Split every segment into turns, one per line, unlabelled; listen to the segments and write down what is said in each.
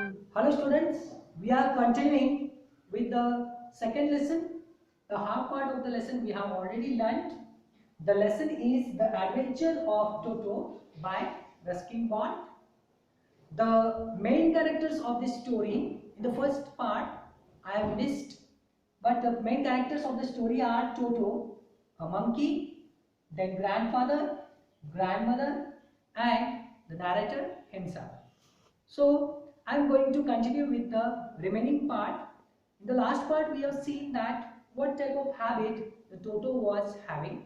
Hello students, we are continuing with the second lesson. The half part of the lesson we have already learnt. The lesson is The Adventure of Toto by Ruskin Bond. The main characters of this story, in the first part I have missed, but the main characters of the story are Toto, a monkey, then grandfather, grandmother, and the narrator himself. So I am going to continue with the remaining part. In the last part we have seen that what type of habit the Toto was having.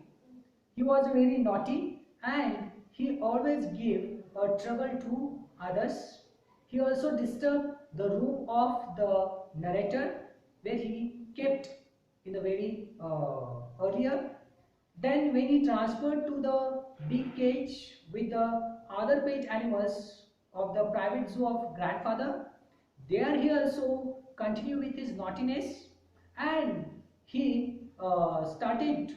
He was very naughty and he always gave trouble to others. He also disturbed the room of the narrator where he kept in the very earlier. Then when he transferred to the big cage with the other pet animals of the private zoo of grandfather, there he also continued with his naughtiness and he started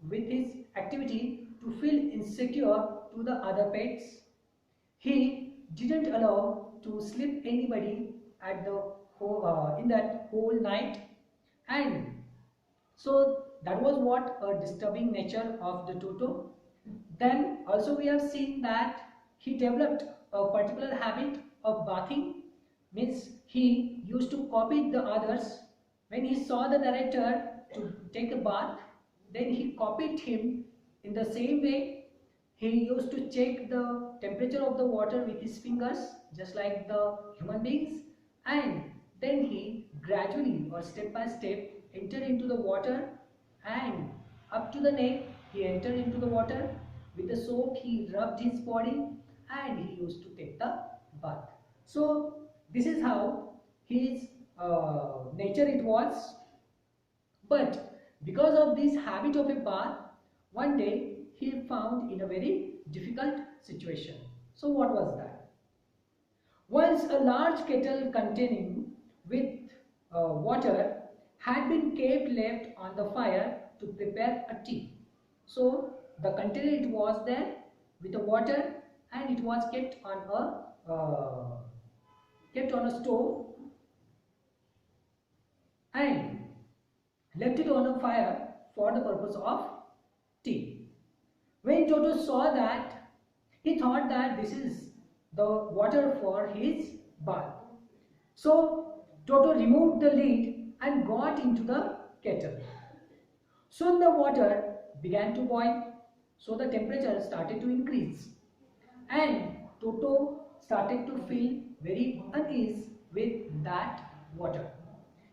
with his activity to feel insecure to the other pets. He didn't allow to sleep anybody at the in that whole night, and so that was what a disturbing nature of the Toto. Then also we have seen that he developed a particular habit of bathing, means he used to copy the others. When he saw the narrator to take a bath, then he copied him in the same way. He used to check the temperature of the water with his fingers, just like the human beings, and then he gradually or step by step entered into the water, and up to the neck he entered into the water. With the soap he rubbed his body and he used to take the bath. So this is how his nature it was. But because of this habit of a bath, one day he found in a very difficult situation. So what was that? Once a large kettle containing with water had been kept left on the fire to prepare a tea. So the container it was there with the water and it was kept on a stove and left it on a fire for the purpose of tea. When Toto saw that, he thought that this is the water for his bath. So Toto removed the lid and got into the kettle. Soon the water began to boil, so the temperature started to increase and Toto started to feel very uneasy with that water.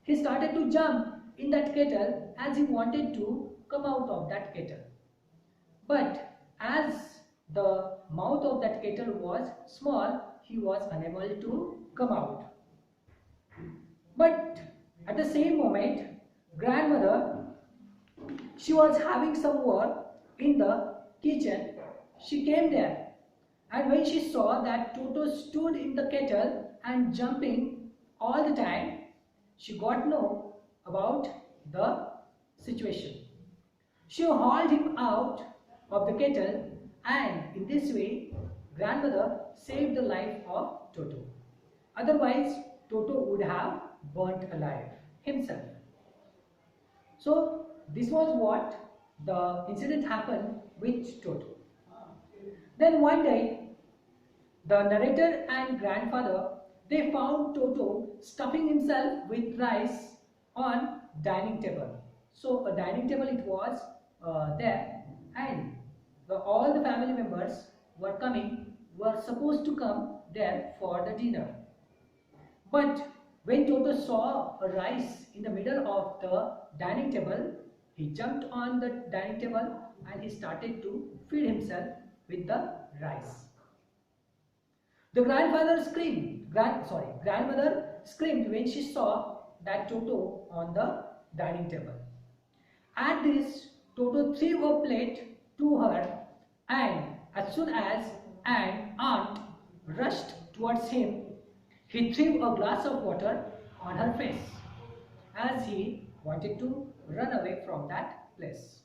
He started to jump in that kettle as he wanted to come out of that kettle. But as the mouth of that kettle was small, he was unable to come out. But at the same moment, grandmother, she was having some work in the kitchen. She came there, and when she saw that Toto stood in the kettle and jumping all the time, she got know about the situation. She hauled him out of the kettle, and in this way grandmother saved the life of Toto. Otherwise Toto would have burnt alive himself. So this was what the incident happened with Toto. Then one day the narrator and grandfather, they found Toto stuffing himself with rice on dining table. So a dining table it was there, and all the family members were supposed to come there for the dinner. But when Toto saw a rice in the middle of the dining table, he jumped on the dining table and he started to feed himself with the rice. The grandmother screamed when she saw that Toto on the dining table. At this, Toto threw a plate to her, and as soon as an aunt rushed towards him, he threw a glass of water on her face as he wanted to run away from that place.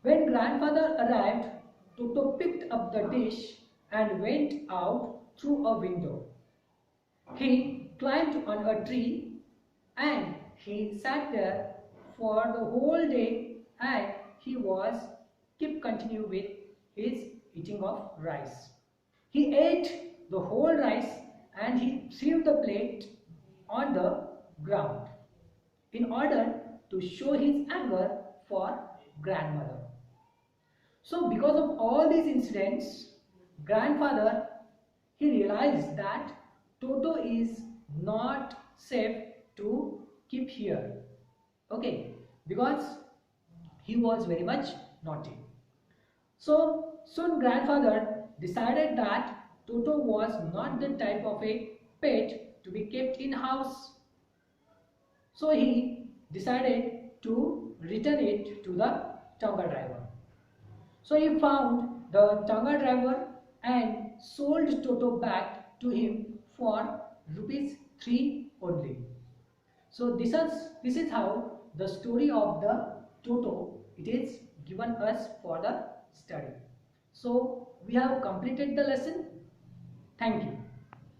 When grandfather arrived, Toto picked up the dish and went out through a window. He climbed on a tree and he sat there for the whole day, and he was kept continue with his eating of rice. He ate the whole rice and he threw the plate on the ground in order to show his anger for grandmother. So because of all these incidents, grandfather, he realized that Toto is not safe to keep here. Okay, because he was very much naughty. So soon grandfather decided that Toto was not the type of a pet to be kept in house. So he decided to return it to the Tonga driver. So he found the Tonga driver and sold Toto back to him for rupees 3 only. So this is how the story of the Toto it is given us for the study. So we have completed the lesson. Thank you.